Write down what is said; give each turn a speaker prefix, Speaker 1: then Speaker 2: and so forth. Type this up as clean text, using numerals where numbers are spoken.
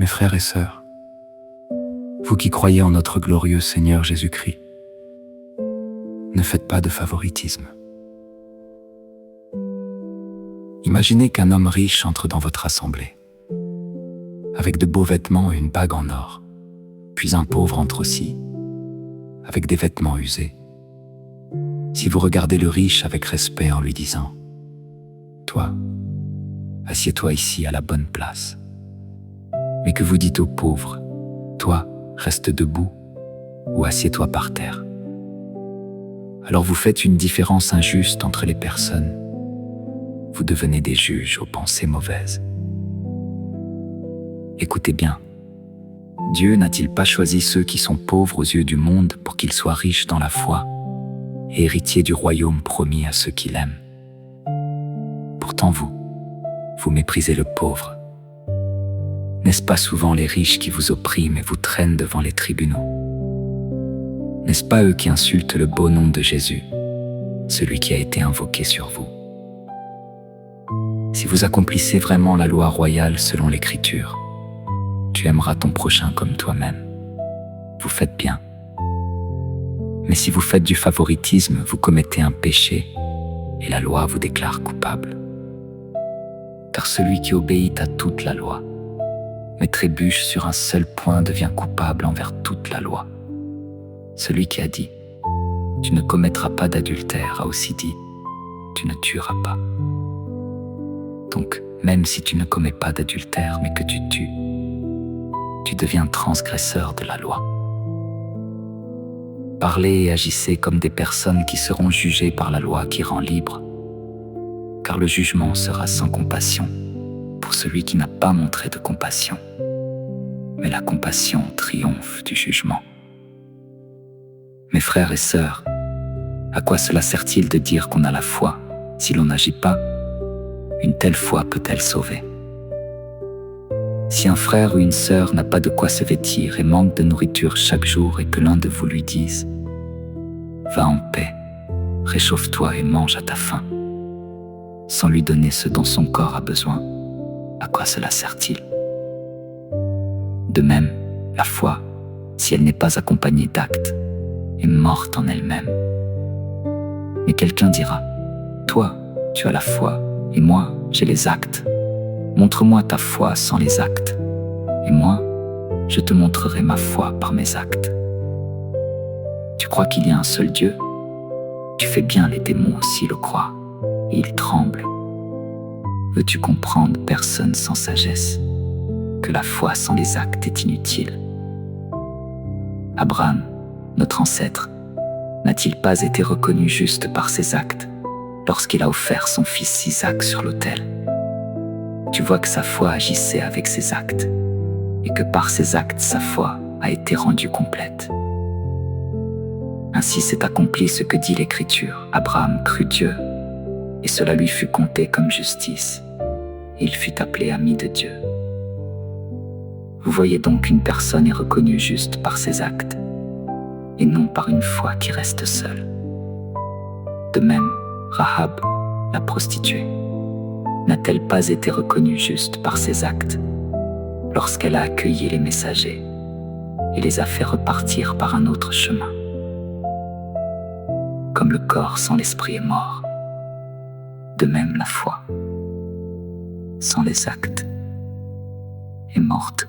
Speaker 1: Mes frères et sœurs, vous qui croyez en notre glorieux Seigneur Jésus-Christ, ne faites pas de favoritisme. Imaginez qu'un homme riche entre dans votre assemblée, avec de beaux vêtements et une bague en or, puis un pauvre entre aussi, avec des vêtements usés. Si vous regardez le riche avec respect en lui disant « Toi, assieds-toi ici à la bonne place », mais que vous dites au pauvre « Toi, reste debout ou assieds-toi par terre », alors vous faites une différence injuste entre les personnes. Vous devenez des juges aux pensées mauvaises. Écoutez bien, Dieu n'a-t-il pas choisi ceux qui sont pauvres aux yeux du monde pour qu'ils soient riches dans la foi et héritiers du royaume promis à ceux qui l'aiment? Pourtant vous méprisez le pauvre. N'est-ce pas souvent les riches qui vous oppriment et vous traînent devant les tribunaux? N'est-ce pas eux qui insultent le beau nom de Jésus, celui qui a été invoqué sur vous? Si vous accomplissez vraiment la loi royale selon l'Écriture, tu aimeras ton prochain comme toi-même. Vous faites bien. Mais si vous faites du favoritisme, vous commettez un péché et la loi vous déclare coupable. Car celui qui obéit à toute la loi, mais trébuche sur un seul point, devient coupable envers toute la loi. Celui qui a dit « Tu ne commettras pas d'adultère » a aussi dit « Tu ne tueras pas ». Donc, même si tu ne commets pas d'adultère mais que tu tues, tu deviens transgresseur de la loi. Parlez et agissez comme des personnes qui seront jugées par la loi qui rend libre, car le jugement sera sans compassion pour celui qui n'a pas montré de compassion. Mais la compassion triomphe du jugement. Mes frères et sœurs, à quoi cela sert-il de dire qu'on a la foi si l'on n'agit pas? Une telle foi peut-elle sauver? Si un frère ou une sœur n'a pas de quoi se vêtir et manque de nourriture chaque jour et que l'un de vous lui dise « Va en paix, réchauffe-toi et mange à ta faim », sans lui donner ce dont son corps a besoin, à quoi cela sert-il? De même, la foi, si elle n'est pas accompagnée d'actes, est morte en elle-même. Mais quelqu'un dira « Toi, tu as la foi, et moi, j'ai les actes. Montre-moi ta foi sans les actes, et moi, je te montrerai ma foi par mes actes. » Tu crois qu'il y a un seul Dieu? Tu fais bien, les démons aussi le croient, et ils tremblent. Veux-tu comprendre, personne sans sagesse, que la foi sans les actes est inutile? Abraham, notre ancêtre, n'a-t-il pas été reconnu juste par ses actes lorsqu'il a offert son fils Isaac sur l'autel? Tu vois que sa foi agissait avec ses actes, et que par ses actes sa foi a été rendue complète. Ainsi s'est accompli ce que dit l'Écriture. Abraham crut Dieu, et cela lui fut compté comme justice, et il fut appelé ami de Dieu. Vous voyez donc qu'une personne est reconnue juste par ses actes, et non par une foi qui reste seule. De même, Rahab, la prostituée, n'a-t-elle pas été reconnue juste par ses actes lorsqu'elle a accueilli les messagers et les a fait repartir par un autre chemin? Comme le corps sans l'esprit est mort, de même la foi, sans les actes, est morte.